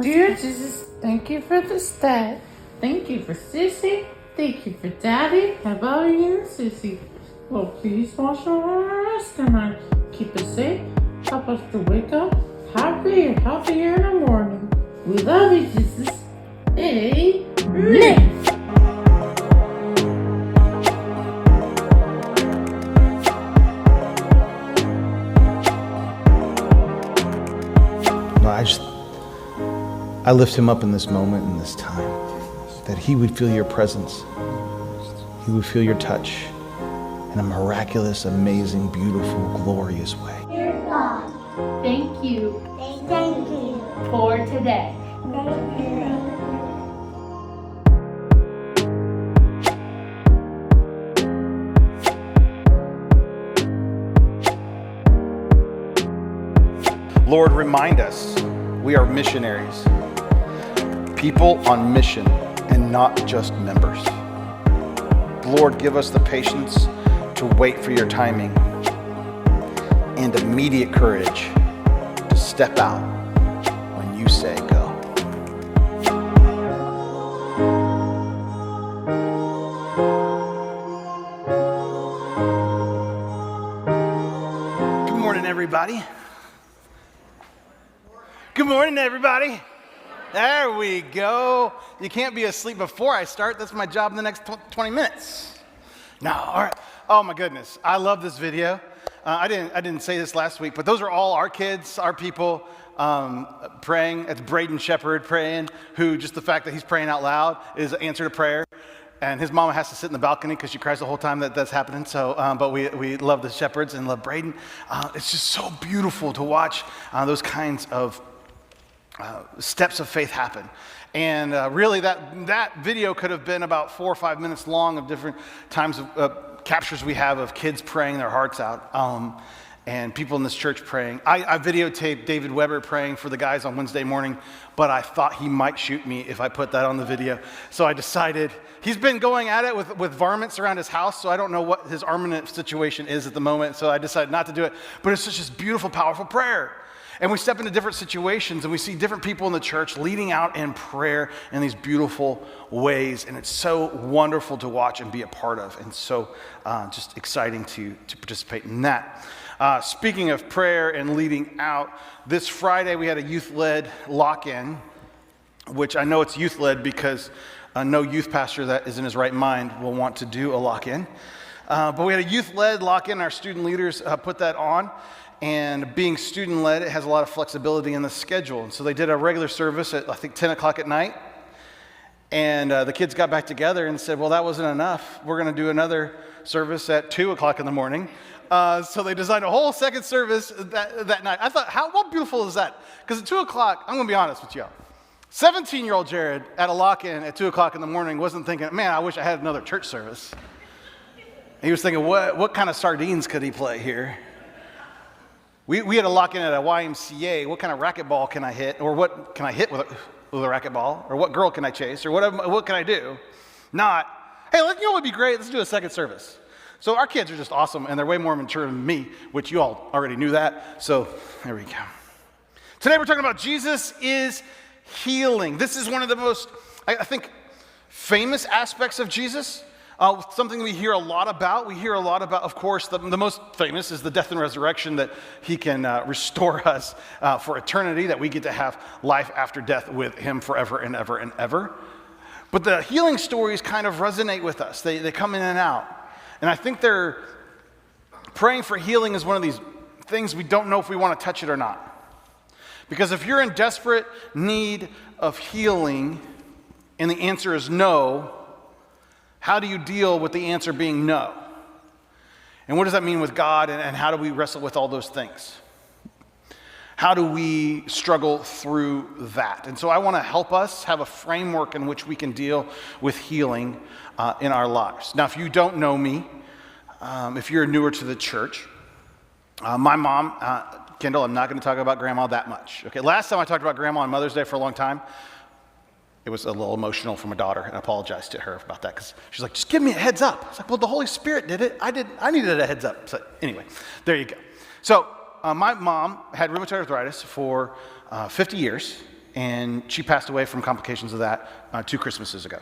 Dear Jesus, thank you for this day. Thank you for Sissy. Thank you for Daddy. How about you and Sissy? Lord, please wash our eyes tonight. Keep us safe. Help us to wake up healthier in the morning. We love you, Jesus. Amen. I lift him up in this moment, in this time, that he would feel your presence. He would feel your touch in a miraculous, amazing, beautiful, glorious way. Dear God, Thank you thank you. for today. Thank you. Lord, remind us we are missionaries, people on mission and not just members. Lord, give us the patience to wait for your timing and immediate courage to step out when you say go. Good morning, everybody. Good morning, everybody. There we go. You can't be asleep before I start. That's my job in the next 20 minutes. No, all right. Oh my goodness, I love this video. I didn't say this last week, but those are all our kids, our people praying. It's Braden Shepherd praying, who just the fact that he's praying out loud is an answer to prayer. And his mama has to sit in the balcony because she cries the whole time that's happening. So, but we love the Shepherds and love Braden. It's just so beautiful to watch those kinds of steps of faith happen. And really that video could have been about 4 or 5 minutes long of different times of captures we have of kids praying their hearts out and people in this church praying. I videotaped David Weber praying for the guys on Wednesday morning, but I thought he might shoot me if I put that on the video. So I decided, he's been going at it with varmints around his house, so I don't know what his armament situation is at the moment, so I decided not to do it. But it's such this beautiful, powerful prayer. And we step into different situations and we see different people in the church leading out in prayer in these beautiful ways. And it's so wonderful to watch and be a part of. And so just exciting to participate in that. Speaking of prayer and leading out, this Friday we had a youth-led lock-in, which I know it's youth-led because no youth pastor that is in his right mind will want to do a lock-in. But we had a youth-led lock-in. Our student leaders put that on. And being student-led, it has a lot of flexibility in the schedule. And so they did a regular service at, I think, 10 o'clock at night. And the kids got back together and said, well, that wasn't enough. We're going to do another service at 2 o'clock in the morning. So they designed a whole second service that night. I thought, how beautiful is that? Because at 2 o'clock, I'm going to be honest with y'all. 17-year-old Jared at a lock-in at 2 o'clock in the morning wasn't thinking, man, I wish I had another church service. He was thinking, what kind of sardines could he play here? We had a lock-in at a YMCA. What kind of racquetball can I hit? Or what can I hit with a racquetball? Or what girl can I chase? Or what can I do? Not, hey, you know what would be great? Let's do a second service. So our kids are just awesome, and they're way more mature than me, which you all already knew that. So there we go. Today we're talking about Jesus is healing. This is one of the most, I think, famous aspects of Jesus. Something we hear a lot about. We hear a lot about, of course, the most famous is the death and resurrection, that he can restore us for eternity, that we get to have life after death with him forever and ever and ever. But the healing stories kind of resonate with us. They come in and out. And I think they're praying for healing is one of these things we don't know if we want to touch it or not. Because if you're in desperate need of healing and the answer is no, how do you deal with the answer being no? And what does that mean with God, and how do we wrestle with all those things? How do we struggle through that? And so I want to help us have a framework in which we can deal with healing in our lives. Now, if you don't know me, if you're newer to the church, my mom, Kendall, I'm not going to talk about grandma that much. Okay, last time I talked about grandma on Mother's Day for a long time, it was a little emotional for my daughter, and I apologized to her about that because she's like, just give me a heads up. I was like, well, the Holy Spirit did it. I needed a heads up. So anyway, there you go. So my mom had rheumatoid arthritis for 50 years, and she passed away from complications of that 2 Christmases ago.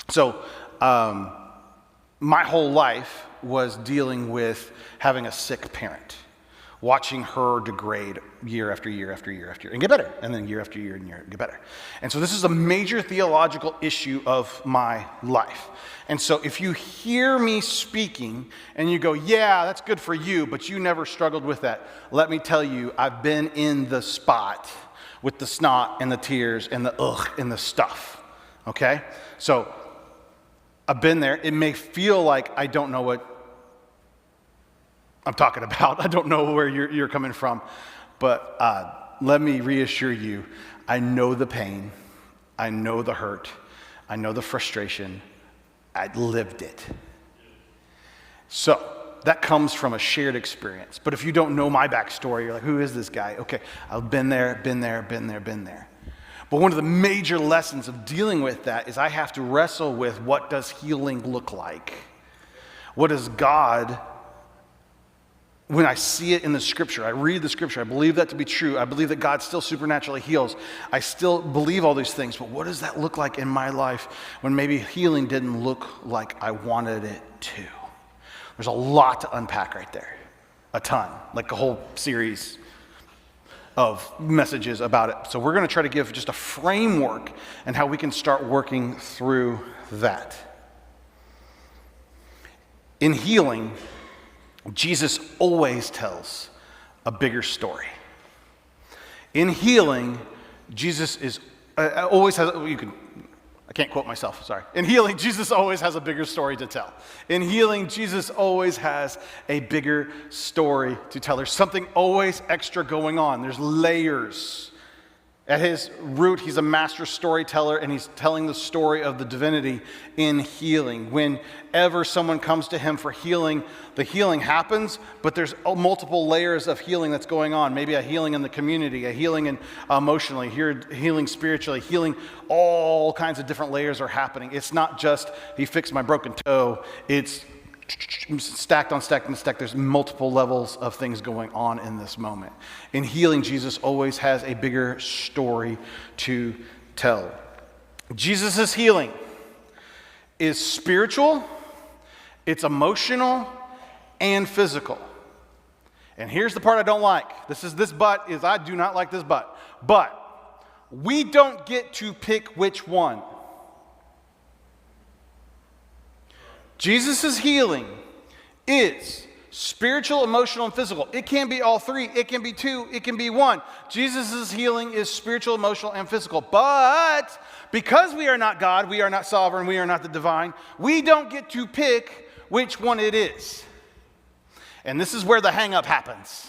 So my whole life was dealing with having a sick parent, watching her degrade year after year after year after year and get better, and then year after year and year get better. And so this is a major theological issue of my life. And so if you hear me speaking and you go, yeah, that's good for you, but you never struggled with that, let me tell you, I've been in the spot with the snot and the tears and the ugh and the stuff, okay? So I've been there. It may feel like I don't know what I'm talking about. I don't know where you're coming from. But let me reassure you, I know the pain. I know the hurt. I know the frustration. I lived it. So that comes from a shared experience. But if you don't know my backstory, you're like, who is this guy? Okay, I've been there. But one of the major lessons of dealing with that is I have to wrestle with, what does healing look like? What does God, when I see it in the scripture, I read the scripture, I believe that to be true. I believe that God still supernaturally heals. I still believe all these things, but what does that look like in my life when maybe healing didn't look like I wanted it to? There's a lot to unpack right there. A ton, like a whole series of messages about it. So we're going to try to give just a framework and how we can start working through that. In healing, Jesus always tells a bigger story. In healing, Jesus is always has, I can't quote myself, sorry. In healing, Jesus always has a bigger story to tell. In healing, Jesus always has a bigger story to tell. There's something always extra going on. There's layers. At his root, he's a master storyteller, and he's telling the story of the divinity in healing. Whenever someone comes to him for healing, the healing happens, but there's multiple layers of healing that's going on. Maybe a healing in the community, a healing emotionally, healing spiritually, healing, all kinds of different layers are happening. It's not just, he fixed my broken toe, it's stacked on stacked and stacked. There's multiple levels of things going on in this moment. In healing, Jesus always has a bigger story to tell. Jesus' healing is spiritual, it's emotional, and physical. And here's the part I don't like. This but is I do not like this but. But we don't get to pick which one. Jesus' healing is spiritual, emotional, and physical. It can be all three. It can be two. It can be one. Jesus' healing is spiritual, emotional, and physical. But because we are not God, we are not sovereign, we are not the divine, we don't get to pick which one it is. And this is where the hang-up happens.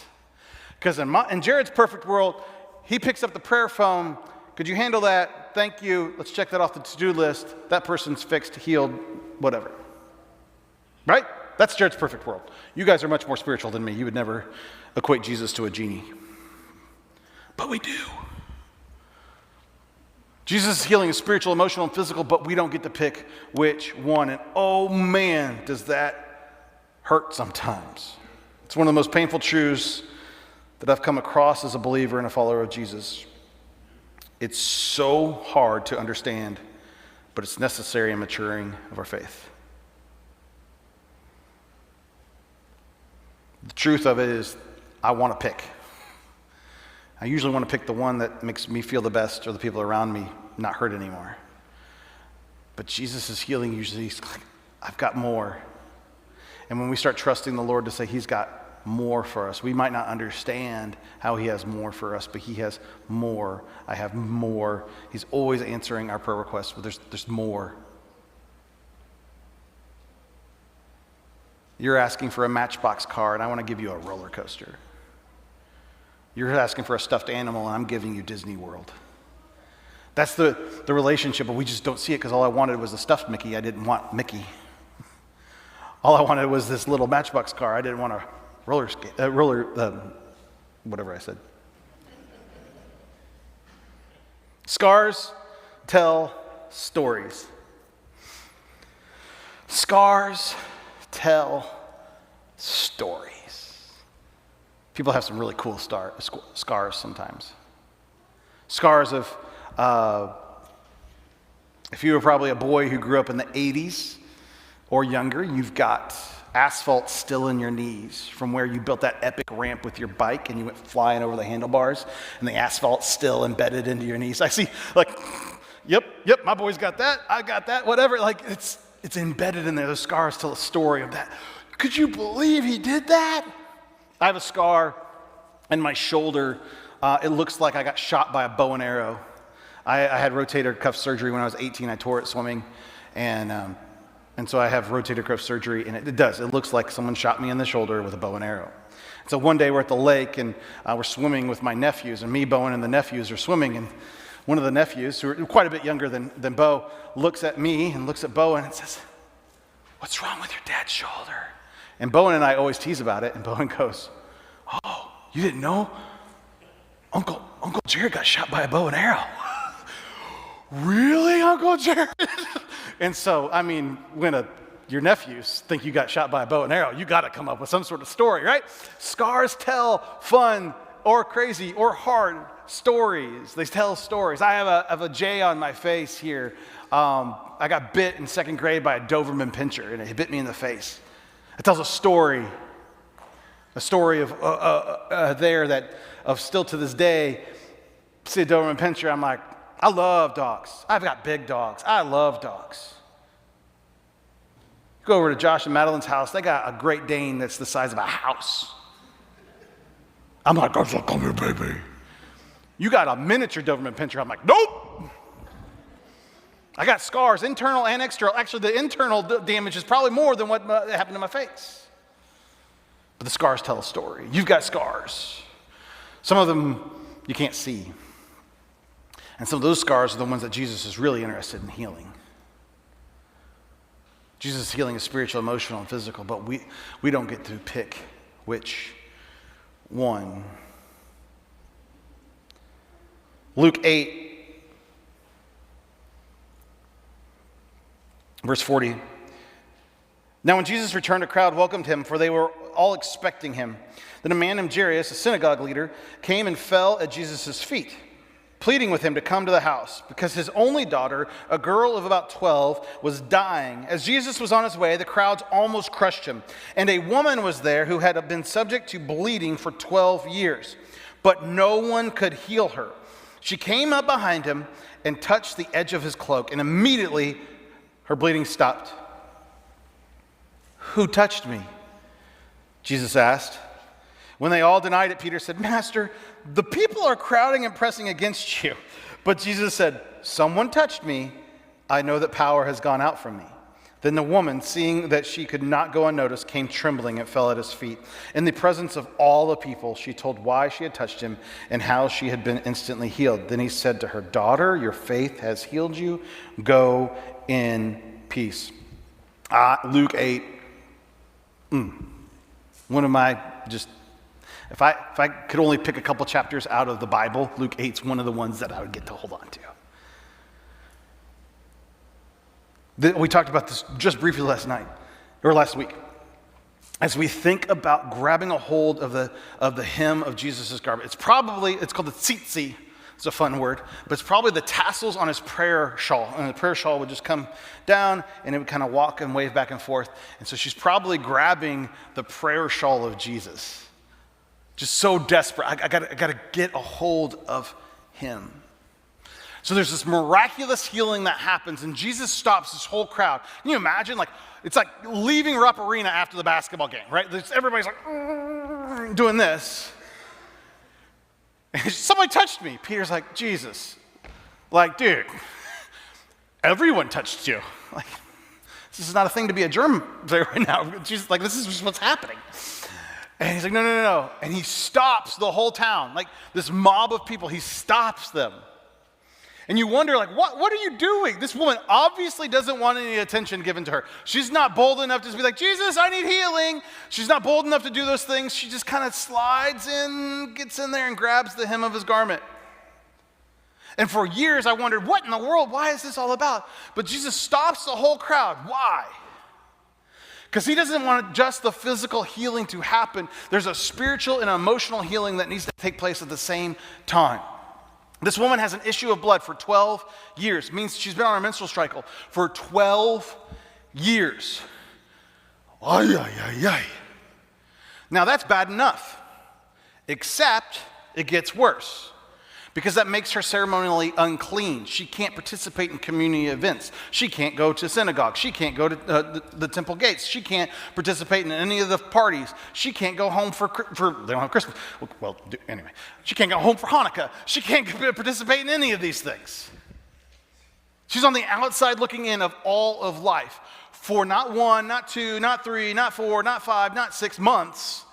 Because in Jared's perfect world, he picks up the prayer phone. Could you handle that? Thank you. Let's check that off the to-do list. That person's fixed, healed, whatever. Right? That's Jared's perfect world. You guys are much more spiritual than me. You would never equate Jesus to a genie. But we do. Jesus' healing is spiritual, emotional, and physical, but we don't get to pick which one. And oh man, does that hurt sometimes. It's one of the most painful truths that I've come across as a believer and a follower of Jesus. It's so hard to understand, but it's necessary in maturing of our faith. The truth of it is, I want to pick. I usually want to pick the one that makes me feel the best or the people around me not hurt anymore. But Jesus' healing usually is like, I've got more. And when we start trusting the Lord to say he's got more for us, we might not understand how he has more for us, but he has more. I have more. He's always answering our prayer requests, but there's more. You're asking for a Matchbox car, and I want to give you a roller coaster. You're asking for a stuffed animal, and I'm giving you Disney World. That's the relationship, but we just don't see it because all I wanted was a stuffed Mickey. I didn't want Mickey. All I wanted was this little Matchbox car. I didn't want a whatever I said. Scars tell stories. Scars tell stories. People have some really cool scars sometimes. Scars of, if you were probably a boy who grew up in the 80s or younger, you've got asphalt still in your knees from where you built that epic ramp with your bike and you went flying over the handlebars and the asphalt still embedded into your knees. I see, like, yep, my boy's got that, I got that, whatever. Like, it's embedded in there. Those scars tell a story of that. Could you believe he did that? I have a scar in my shoulder. It looks like I got shot by a bow and arrow. I had rotator cuff surgery when I was 18. I tore it swimming, and so I have rotator cuff surgery, and it looks like someone shot me in the shoulder with a bow and arrow. So one day we're at the lake, and we're swimming with my nephews, and me, Bowen, and the nephews are swimming, and one of the nephews, who are quite a bit younger than Bo, looks at me and looks at Bowen and says, "What's wrong with your dad's shoulder?" And Bowen and I always tease about it, and Bowen goes, "Oh, you didn't know? Uncle Jared got shot by a bow and arrow." "Really, Uncle Jared?" And so, I mean, when your nephews think you got shot by a bow and arrow, you got to come up with some sort of story, right? Scars tell fun or crazy or hard stories. They tell stories. I have a J on my face here. I got bit in second grade by a Doberman pinscher, and it bit me in the face. It tells a story of still to this day. See a Doberman pinscher, I'm like, I love dogs. I've got big dogs. I love dogs. Go over to Josh and Madeline's house. They got a Great Dane that's the size of a house. I'm like, "Come here, baby." You got a miniature Doberman pinscher. I'm like, nope. I got scars, internal and external. Actually, the internal damage is probably more than what happened to my face. But the scars tell a story. You've got scars. Some of them you can't see. And some of those scars are the ones that Jesus is really interested in healing. Jesus' healing is spiritual, emotional, and physical, but we don't get to pick which one. Luke 8, verse 40. Now when Jesus returned, a crowd welcomed him, for they were all expecting him. Then a man named Jairus, a synagogue leader, came and fell at Jesus' feet, pleading with him to come to the house, because his only daughter, a girl of about 12, was dying. As Jesus was on his way, the crowds almost crushed him. And a woman was there who had been subject to bleeding for 12 years, but no one could heal her. She came up behind him and touched the edge of his cloak, and immediately her bleeding stopped. "Who touched me?" Jesus asked. When they all denied it, Peter said, "Master, the people are crowding and pressing against you." But Jesus said, "Someone touched me. I know that power has gone out from me." Then the woman, seeing that she could not go unnoticed, came trembling and fell at his feet. In the presence of all the people, she told why she had touched him and how she had been instantly healed. Then he said to her, "Daughter, your faith has healed you. Go in peace." Luke 8. One of my if I could only pick a couple chapters out of the Bible, Luke 8's one of the ones that I would get to hold on to. We talked about this just briefly last week. As we think about grabbing a hold of the hem of Jesus' garment, it's called the tzitzi. It's a fun word, but it's probably the tassels on his prayer shawl. And the prayer shawl would just come down and it would kind of walk and wave back and forth. And so she's probably grabbing the prayer shawl of Jesus. Just so desperate. I gotta get a hold of him. So there's this miraculous healing that happens, and Jesus stops this whole crowd. Can you imagine? It's like leaving Rupp Arena after the basketball game, right? Everybody's like doing this. And somebody touched me. Peter's like, "Jesus, dude, everyone touched you. This is not a thing to be a germ there right now. Jesus, this is just what's happening." And he's like, no. And he stops the whole town. This mob of people, he stops them. And you wonder, what are you doing? This woman obviously doesn't want any attention given to her. She's not bold enough to be like, "Jesus, I need healing." She's not bold enough to do those things. She just kind of slides in, gets in there, and grabs the hem of his garment. And for years, I wondered, what in the world? Why is this all about? But Jesus stops the whole crowd. Why? Because he doesn't want just the physical healing to happen. There's a spiritual and emotional healing that needs to take place at the same time. This woman has an issue of blood for 12 years. It means she's been on her menstrual cycle for 12 years. Ay, ay, ay, ay. Now that's bad enough, except it gets worse because that makes her ceremonially unclean. She can't participate in community events. She can't go to synagogue. She can't go to the temple gates. She can't participate in any of the parties. She can't go home for they don't have Christmas. Well, anyway, she can't go home for Hanukkah. She can't participate in any of these things. She's on the outside looking in of all of life for not 1, not 2, not 3, not 4, not 5, not 6 months,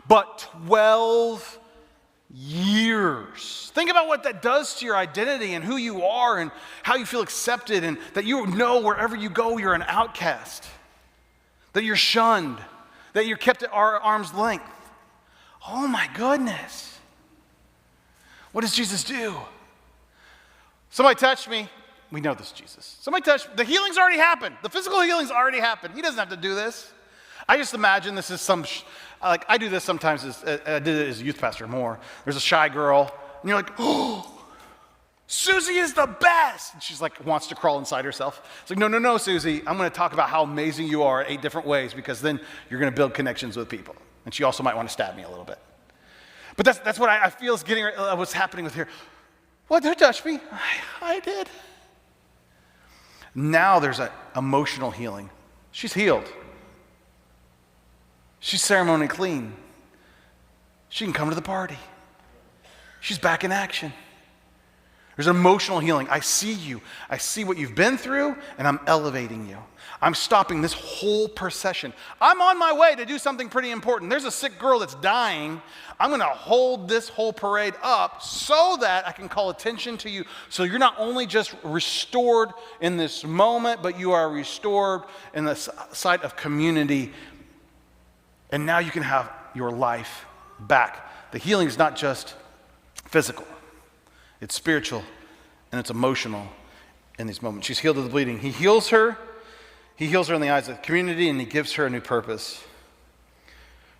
but 12 years. Think about what that does to your identity and who you are and how you feel accepted, and that you know wherever you go you're an outcast, that you're shunned, that you're kept at arm's length. Oh my goodness. What does Jesus do? Somebody touched me. We know this Jesus. Somebody touched, the healing's already happened. The physical healing's already happened. He doesn't have to do this. I just imagine this is like I do this sometimes, I did it as a youth pastor more. There's a shy girl, and you're like, oh, Susie is the best. And she's like, wants to crawl inside herself. It's like, no, Susie, I'm going to talk about how amazing you are 8 different ways, because then you're going to build connections with people. And she also might want to stab me a little bit. But that's what I feel is what's happening with here. What, who touched me? I did. Now there's an emotional healing. She's healed. She's ceremonially clean. She can come to the party. She's back in action. There's an emotional healing. I see you. I see what you've been through, and I'm elevating you. I'm stopping this whole procession. I'm on my way to do something pretty important. There's a sick girl that's dying. I'm going to hold this whole parade up so that I can call attention to you. So you're not only just restored in this moment, but you are restored in the sight of community. And now you can have your life back. The healing is not just physical. It's spiritual and it's emotional in these moments. She's healed of the bleeding. He heals her. He heals her in the eyes of the community, and he gives her a new purpose.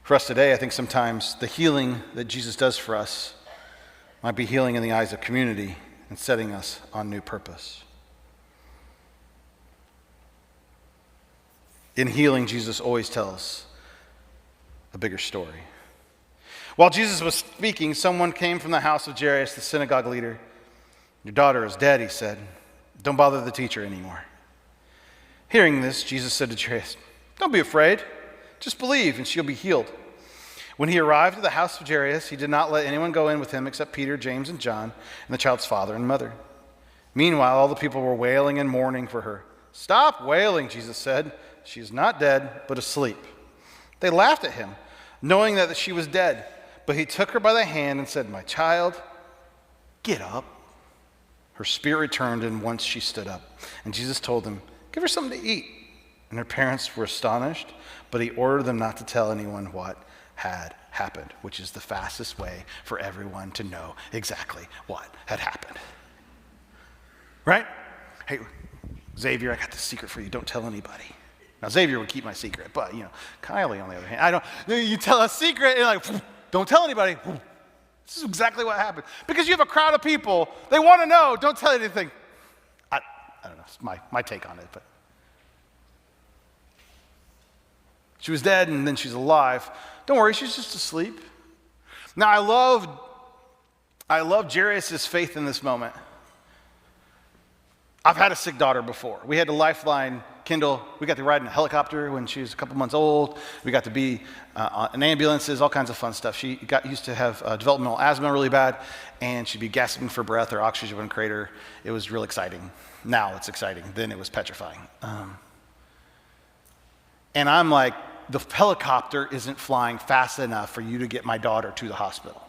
For us today, I think sometimes the healing that Jesus does for us might be healing in the eyes of community and setting us on new purpose. In healing, Jesus always tells a bigger story. While Jesus was speaking, someone came from the house of Jairus, the synagogue leader. Your daughter is dead, he said. Don't bother the teacher anymore. Hearing this, Jesus said to Jairus, don't be afraid. Just believe and she'll be healed. When he arrived at the house of Jairus, he did not let anyone go in with him except Peter, James, and John, and the child's father and mother. Meanwhile, all the people were wailing and mourning for her. Stop wailing, Jesus said. She is not dead, but asleep. They laughed at him, knowing that she was dead. But he took her by the hand and said, my child, get up. Her spirit returned, and once she stood up. And Jesus told them, give her something to eat. And her parents were astonished, but he ordered them not to tell anyone what had happened, which is the fastest way for everyone to know exactly what had happened. Right? Hey, Xavier, I got this secret for you. Don't tell anybody. Now, Xavier would keep my secret, but, Kylie, on the other hand, you tell a secret, and like, don't tell anybody. This is exactly what happened. Because you have a crowd of people, they want to know, don't tell anything. I don't know, it's my take on it, but. She was dead, and then she's alive. Don't worry, she's just asleep. Now, I love Jairus' faith in this moment. I've had a sick daughter before. We had a Lifeline Kindle. We got to ride in a helicopter when she was a couple months old. We got to be in ambulances, all kinds of fun stuff. She used to have developmental asthma really bad, and she'd be gasping for breath. Her oxygen would crater. It was real exciting. Now it's exciting. Then it was petrifying. And I'm like, the helicopter isn't flying fast enough for you to get my daughter to the hospital.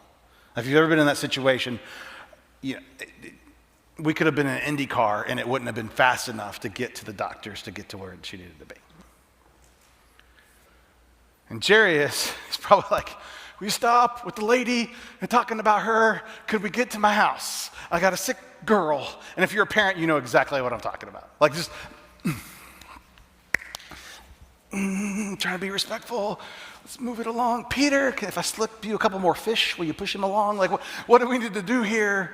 If you've ever been in that situation, we could have been in an Indy car and it wouldn't have been fast enough to get to the doctors to get to where she needed to be. And Jairus is probably like, will you stop with the lady and talking about her? Could we get to my house? I got a sick girl. And if you're a parent, you know exactly what I'm talking about. Like just trying to be respectful. Let's move it along. Peter, if I slip you a couple more fish, will you push him along? Like what do we need to do here?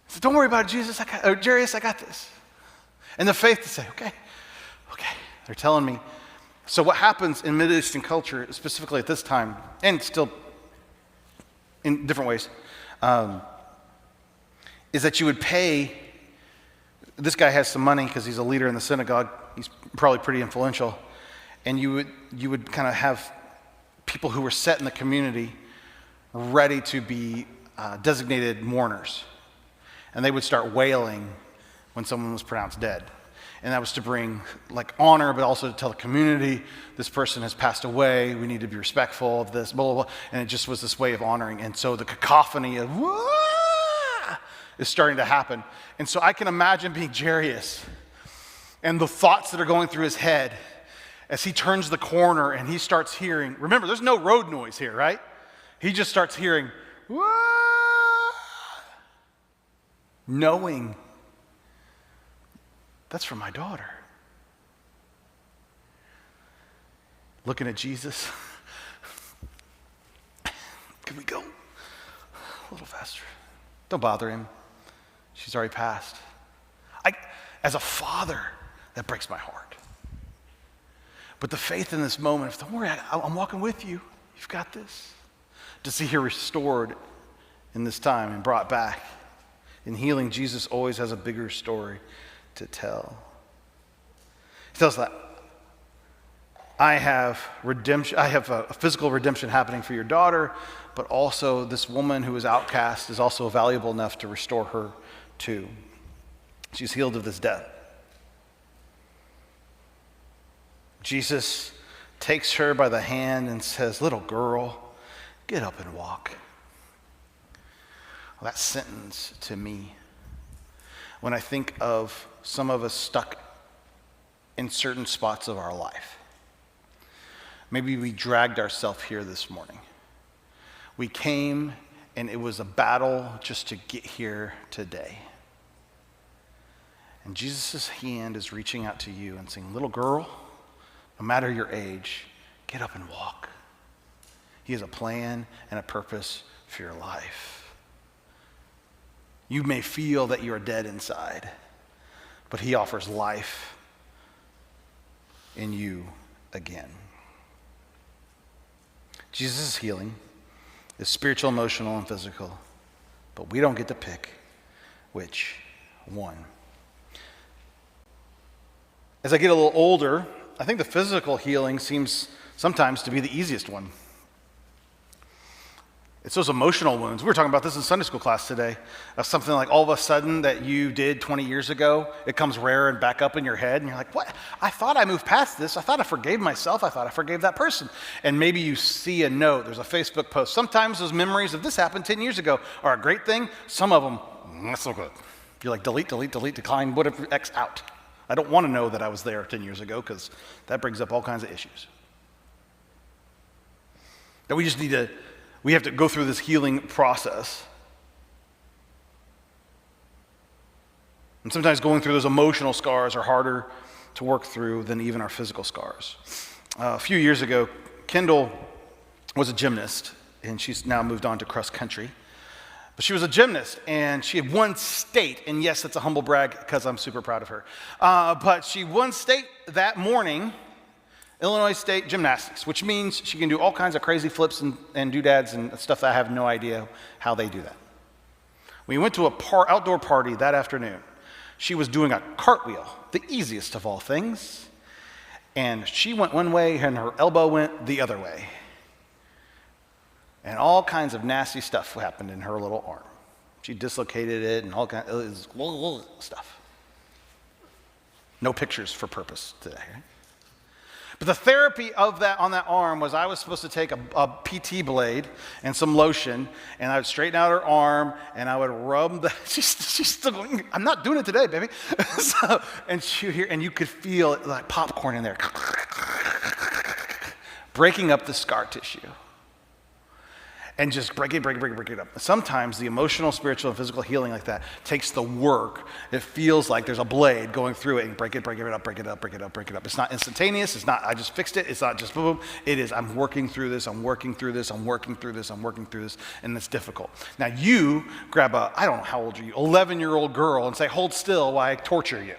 So don't worry about it, Jesus, Jairus, I got this. And the faith to say, okay, they're telling me. So what happens in Middle Eastern culture, specifically at this time, and still in different ways, is that you would pay, this guy has some money because he's a leader in the synagogue, he's probably pretty influential, and you would kind of have people who were set in the community ready to be designated mourners. And they would start wailing when someone was pronounced dead. And that was to bring like honor, but also to tell the community, this person has passed away, we need to be respectful of this, blah, blah, blah. And it just was this way of honoring. And so the cacophony of wah is starting to happen. And so I can imagine being Jairus and the thoughts that are going through his head as he turns the corner and he starts hearing, remember, there's no road noise here, right? He just starts hearing, wah, knowing that's for my daughter. Looking at Jesus. Can we go a little faster? Don't bother him. She's already passed. As a father, that breaks my heart. But the faith in this moment, don't worry, I'm walking with you. You've got this. To see her restored in this time and brought back. In healing, Jesus always has a bigger story to tell. He tells that I have redemption, I have a physical redemption happening for your daughter, but also this woman who is outcast is also valuable enough to restore her too. She's healed of this death. Jesus takes her by the hand and says, little girl, get up and walk. Well, that sentence to me, when I think of some of us stuck in certain spots of our life. Maybe we dragged ourselves here this morning. We came and it was a battle just to get here today. And Jesus' hand is reaching out to you and saying, little girl, no matter your age, get up and walk. He has a plan and a purpose for your life. You may feel that you are dead inside, but he offers life in you again. Jesus' healing is spiritual, emotional, and physical, but we don't get to pick which one. As I get a little older, I think the physical healing seems sometimes to be the easiest one. It's those emotional wounds. We were talking about this in Sunday school class today. Something like all of a sudden that you did 20 years ago, it comes rare and back up in your head, and you're like, what? I thought I moved past this. I thought I forgave myself. I thought I forgave that person. And maybe you see a note. There's a Facebook post. Sometimes those memories of this happened 10 years ago are a great thing. Some of them, not so good. You're like, delete, decline, whatever, X out. I don't want to know that I was there 10 years ago because that brings up all kinds of issues. That we have to go through this healing process. And sometimes going through those emotional scars are harder to work through than even our physical scars. A few years ago, Kendall was a gymnast, and she's now moved on to cross country. But she was a gymnast, and she had won state. And yes, that's a humble brag because I'm super proud of her. But she won state that morning, Illinois State Gymnastics, which means she can do all kinds of crazy flips and doodads and stuff that I have no idea how they do that. We went to a outdoor party that afternoon. She was doing a cartwheel, the easiest of all things. And she went one way and her elbow went the other way. And all kinds of nasty stuff happened in her little arm. She dislocated it and all kinds of stuff. No pictures for purpose today, right? But the therapy of that on that arm was I was supposed to take a PT blade and some lotion, and I would straighten out her arm, and I would rub the. She's still going. I'm not doing it today, baby. And you could feel it like popcorn in there, breaking up the scar tissue. and just break it up. Sometimes the emotional, spiritual, and physical healing like that takes the work. It feels like there's a blade going through it and break it up. It's not instantaneous. It's not, I just fixed it. It's not just boom. It is, I'm working through this, and it's difficult. Now you grab a, I don't know how old are you, 11-year-old girl and say, hold still while I torture you.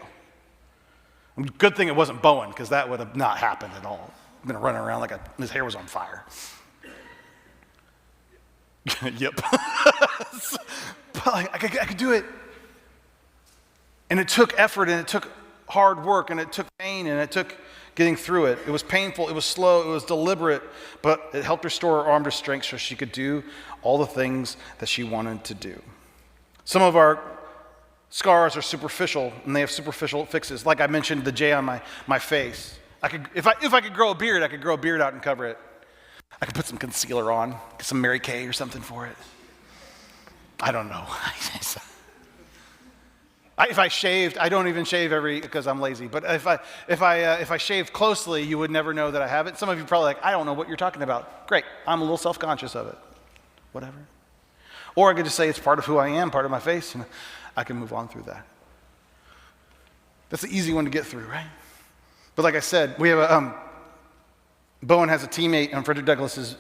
Good thing it wasn't Bowen, because that would have not happened at all. Been running around like his hair was on fire. Yep. But like, I could do it. And it took effort, and it took hard work, and it took pain, and it took getting through it. It was painful, it was slow, it was deliberate, but it helped restore her arm to strength so she could do all the things that she wanted to do. Some of our scars are superficial, and they have superficial fixes. Like I mentioned, the J on my face. If I could grow a beard, I could grow a beard out and cover it. I could put some concealer on, get some Mary Kay or something for it. I don't know. If I shaved, I don't even shave because I'm lazy. But if I shaved closely, you would never know that I have it. Some of you are probably like, I don't know what you're talking about. Great, I'm a little self-conscious of it. Whatever. Or I could just say it's part of who I am, part of my face, and I can move on through that. That's the easy one to get through, right? But like I said, we have Bowen has a teammate on Frederick Douglass's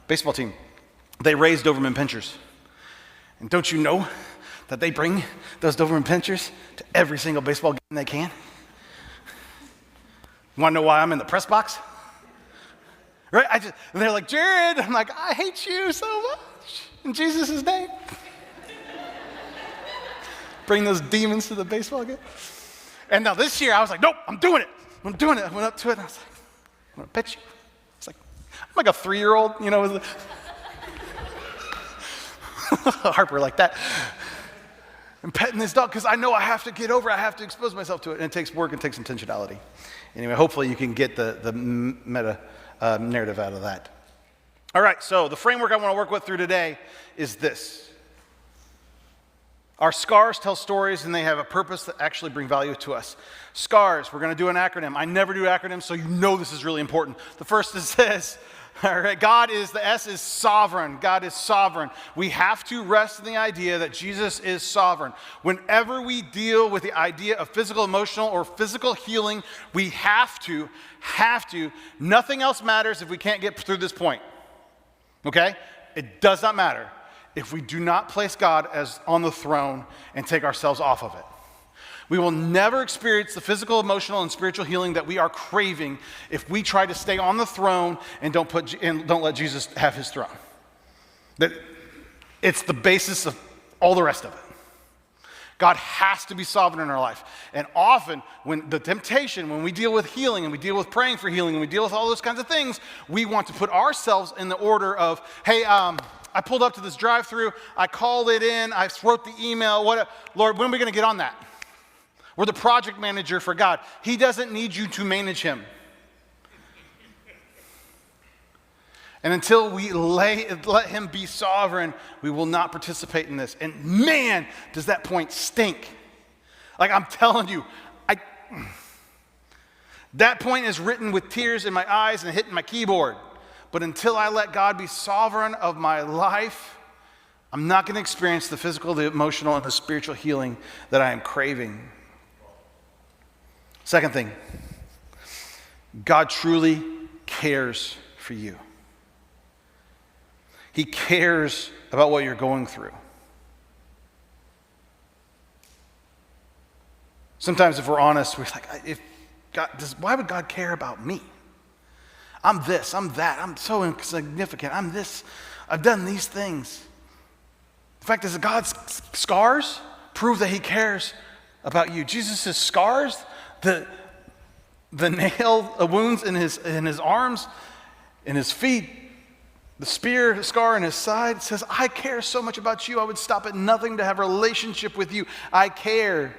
baseball team. They raise Doberman Pinschers. And don't you know that they bring those Doberman Pinschers to every single baseball game they can? You want to know why I'm in the press box? Right? And they're like, Jared. I'm like, I hate you so much. In Jesus' name. Bring those demons to the baseball game. And now this year I was like, nope, I'm doing it. I went up to it and I was like, I'm going to pet you. It's like, I'm like a 3-year-old, you know, with Harper like that. And petting this dog because I know I have to get over it. I have to expose myself to it. And it takes work and takes intentionality. Anyway, hopefully you can get the meta narrative out of that. All right, so the framework I want to work with through today is this. Our scars tell stories, and they have a purpose that actually bring value to us. Scars, we're going to do an acronym. I never do acronyms, so you know this is really important. The first is this. All right, the S is sovereign. God is sovereign. We have to rest in the idea that Jesus is sovereign. Whenever we deal with the idea of physical, emotional, or physical healing, we have to. Nothing else matters if we can't get through this point. Okay? It does not matter if we do not place God as on the throne and take ourselves off of it. We will never experience the physical, emotional, and spiritual healing that we are craving if we try to stay on the throne and don't let Jesus have his throne. It's the basis of all the rest of it. God has to be sovereign in our life. And often, when we deal with healing and we deal with praying for healing and we deal with all those kinds of things, we want to put ourselves in the order of, hey, I pulled up to this drive-through, I called it in, I wrote the email, Lord, when are we going to get on that? We're the project manager for God. He doesn't need you to manage him. And until we let him be sovereign, we will not participate in this. And man, does that point stink. Like I'm telling you, that point is written with tears in my eyes and hitting my keyboard. But until I let God be sovereign of my life, I'm not going to experience the physical, the emotional, and the spiritual healing that I am craving. Second thing, God truly cares for you. He cares about what you're going through. Sometimes if we're honest, we're like, why would God care about me? I'm this, I'm that, I'm so insignificant, I'm this, I've done these things. The fact is that God's scars prove that he cares about you. Jesus' scars, the nail wounds in his arms, in his feet, the spear scar in his side, says, I care so much about you, I would stop at nothing to have a relationship with you. I care.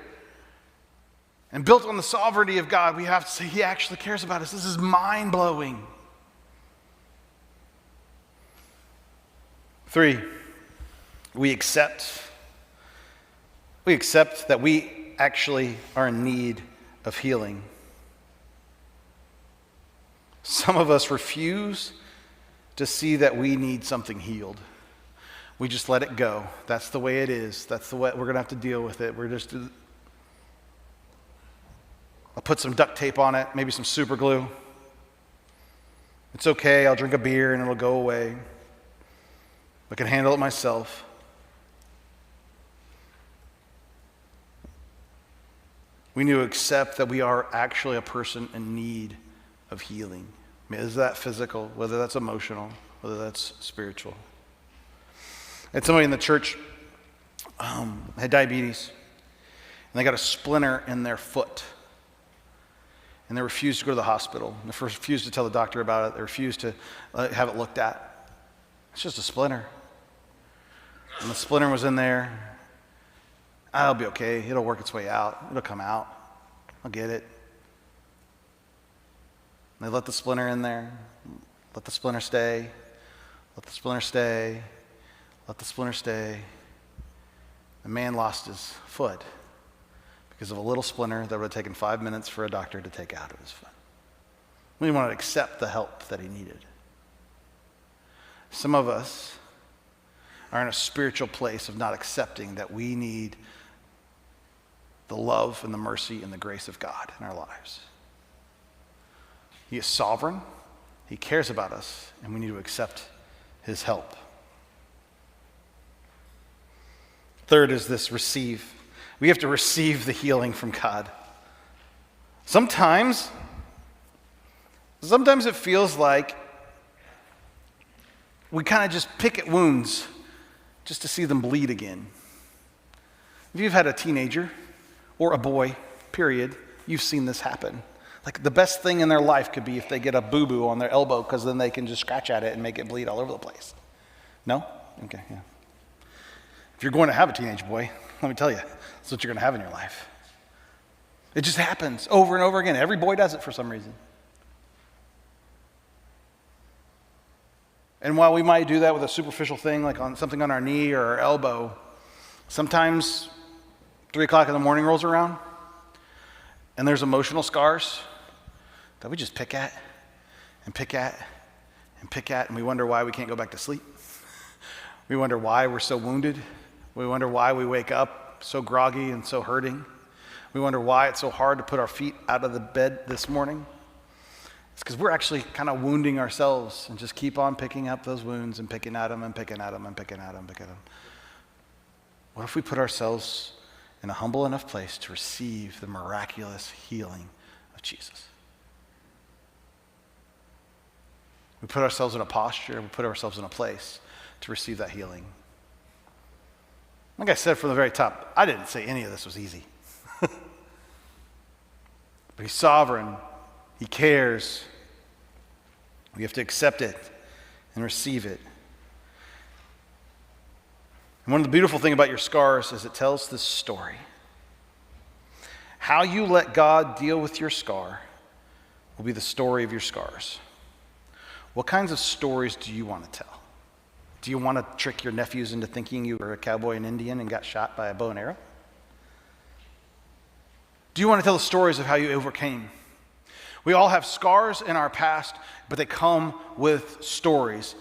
And built on the sovereignty of God, we have to say he actually cares about us. This is mind-blowing. 3, we accept that we actually are in need of healing. Some of us refuse to see that we need something healed. We just let it go. That's the way it is. That's the way we're going to have to deal with it. I'll put some duct tape on it, maybe some super glue. It's okay, I'll drink a beer and it'll go away. I can handle it myself. We need to accept that we are actually a person in need of healing. I mean, is that physical, whether that's emotional, whether that's spiritual? I had somebody in the church had diabetes, and they got a splinter in their foot. And they refused to go to the hospital. And they refused to tell the doctor about it. They refused to have it looked at. It's just a splinter. And the splinter was in there. I'll be okay. It'll work its way out. It'll come out. I'll get it. And they let the splinter in there. Let the splinter stay. Let the splinter stay. Let the splinter stay. The man lost his foot because of a little splinter that would have taken 5 minutes for a doctor to take out of his foot. We didn't want to accept the help that he needed. Some of us are in a spiritual place of not accepting that we need the love and the mercy and the grace of God in our lives. He is sovereign. He cares about us, and we need to accept his help. Third is this receive. We have to receive the healing from God. Sometimes it feels like we kind of just pick at wounds just to see them bleed again. If you've had a teenager or a boy, period, you've seen this happen. Like the best thing in their life could be if they get a boo-boo on their elbow because then they can just scratch at it and make it bleed all over the place. No? Okay, yeah. If you're going to have a teenage boy, let me tell you, that's what you're going to have in your life. It just happens over and over again. Every boy does it for some reason. And while we might do that with a superficial thing, like on something on our knee or our elbow, sometimes 3 o'clock in the morning rolls around, and there's emotional scars that we just pick at, and we wonder why we can't go back to sleep. We wonder why we're so wounded. We wonder why we wake up so groggy and so hurting. We wonder why it's so hard to put our feet out of the bed this morning. It's because we're actually kind of wounding ourselves and just keep on picking up those wounds and picking at them and picking at them and picking at them and picking at them. What if we put ourselves in a humble enough place to receive the miraculous healing of Jesus? We put ourselves in a posture, we put ourselves in a place to receive that healing. Like I said from the very top, I didn't say any of this was easy. But he's sovereign. He cares. We have to accept it and receive it. And one of the beautiful things about your scars is it tells this story. How you let God deal with your scar will be the story of your scars. What kinds of stories do you want to tell? Do you want to trick your nephews into thinking you were a cowboy and Indian and got shot by a bow and arrow? Do you want to tell the stories of how you overcame? We all have scars in our past, but they come with stories.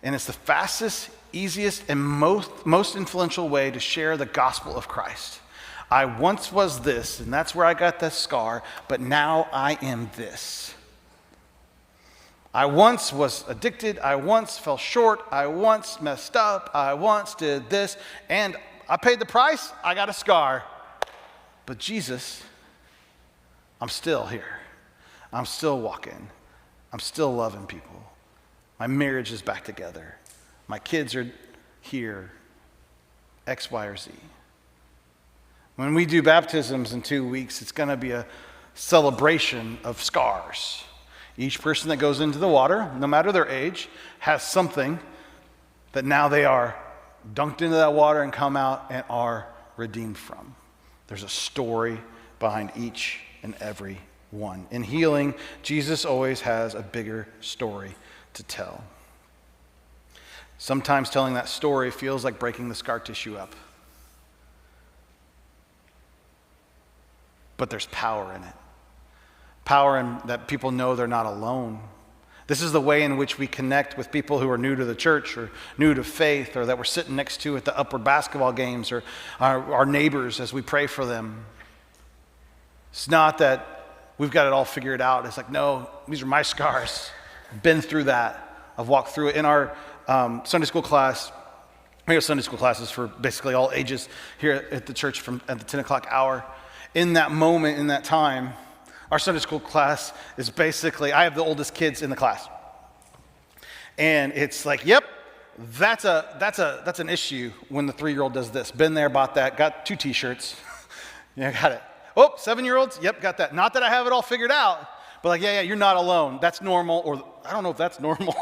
And it's the fastest, easiest, and most influential way to share the gospel of Christ. I once was this, and that's where I got that scar, but now I am this. I once was addicted, I once fell short, I once messed up, I once did this, and I paid the price, I got a scar. But Jesus, I'm still here. I'm still walking. I'm still loving people. My marriage is back together. My kids are here, X, Y, or Z. When we do baptisms in 2 weeks, it's going to be a celebration of scars. Each person that goes into the water, no matter their age, has something that now they are dunked into that water and come out and are redeemed from. There's a story behind each and every one. In healing, Jesus always has a bigger story to tell. Sometimes telling that story feels like breaking the scar tissue up. But there's power in it. Power in that people know they're not alone. This is the way in which we connect with people who are new to the church or new to faith or that we're sitting next to at the upward basketball games or our neighbors as we pray for them. It's not that we've got it all figured out. It's like, no, these are my scars. I've been through that. I've walked through it. In our Sunday school class, we have Sunday school classes for basically all ages here at the church at the 10 o'clock hour. In that moment, in that time, our Sunday school class is basically, I have the oldest kids in the class. And it's like, yep, that's an issue when the 3-year-old does this. Been there, bought that, got 2 t-shirts. Yeah, got it. Oh, 7-year-olds? Yep, got that. Not that I have it all figured out, but like, yeah, you're not alone. That's normal, or I don't know if that's normal,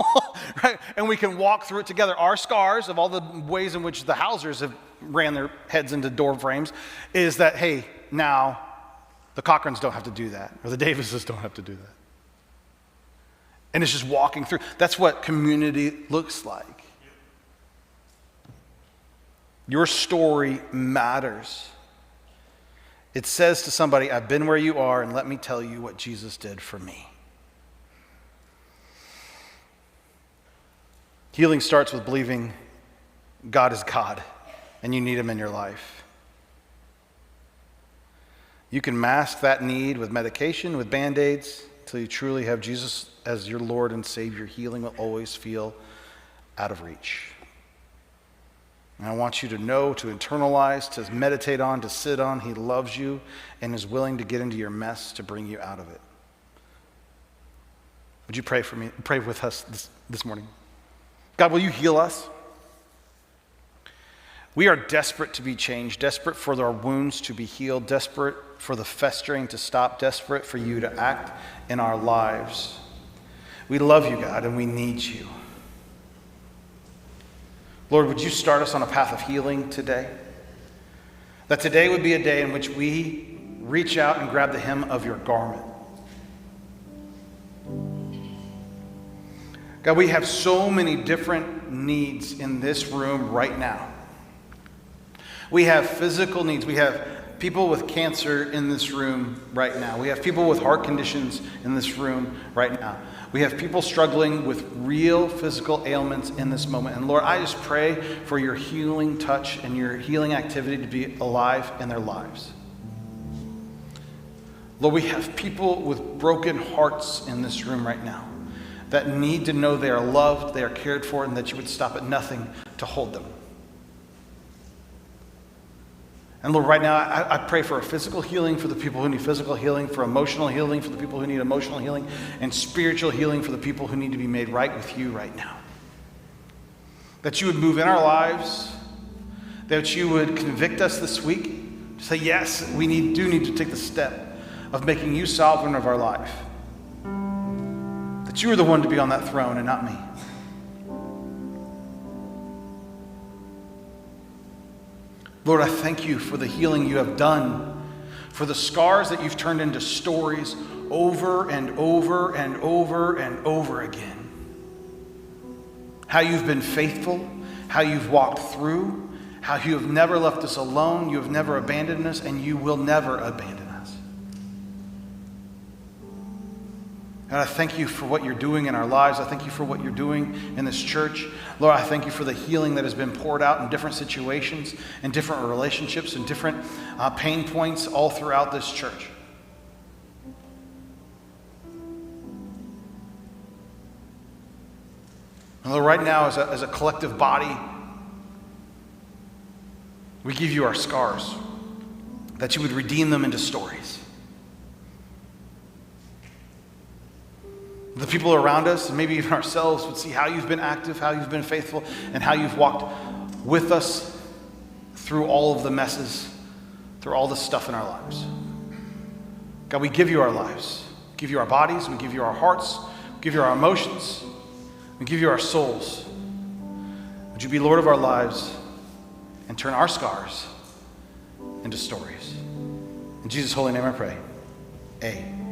right? And we can walk through it together. Our scars of all the ways in which the Hausers have ran their heads into door frames is that, hey, now the Cochrans don't have to do that, or the Davises don't have to do that. And it's just walking through. That's what community looks like. Your story matters. It says to somebody, I've been where you are, and let me tell you what Jesus did for me. Healing starts with believing God is God, and you need him in your life. You can mask that need with medication, with Band-Aids, until you truly have Jesus as your Lord and Savior. Healing will always feel out of reach. And I want you to know, to internalize, to meditate on, to sit on, he loves you and is willing to get into your mess to bring you out of it. Would you pray for me? Pray with us this morning. God, will you heal us? We are desperate to be changed, desperate for our wounds to be healed, desperate for the festering to stop, desperate for you to act in our lives. We love you, God, and we need you. Lord, would you start us on a path of healing today? That today would be a day in which we reach out and grab the hem of your garment. God, we have so many different needs in this room right now. We have physical needs. We have people with cancer in this room right now. We have people with heart conditions in this room right now. We have people struggling with real physical ailments in this moment. And Lord, I just pray for your healing touch and your healing activity to be alive in their lives. Lord, we have people with broken hearts in this room right now that need to know they are loved, they are cared for, and that you would stop at nothing to hold them. And Lord, right now, I pray for a physical healing for the people who need physical healing, for emotional healing for the people who need emotional healing, and spiritual healing for the people who need to be made right with you right now. That you would move in our lives, that you would convict us this week to say, yes, we do need to take the step of making you sovereign of our life. That you are the one to be on that throne and not me. Lord, I thank you for the healing you have done, for the scars that you've turned into stories over and over and over and over again. How you've been faithful, how you've walked through, how you have never left us alone, you have never abandoned us, and you will never abandon us. And I thank you for what you're doing in our lives. I thank you for what you're doing in this church. Lord, I thank you for the healing that has been poured out in different situations, in different relationships, and different pain points all throughout this church. And Lord, right now as a collective body, we give you our scars, that you would redeem them into stories. The people around us, and maybe even ourselves, would see how you've been active, how you've been faithful, and how you've walked with us through all of the messes, through all the stuff in our lives. God, we give you our lives. We give you our bodies. We give you our hearts. We give you our emotions. We give you our souls. Would you be Lord of our lives and turn our scars into stories? In Jesus' holy name I pray. Amen.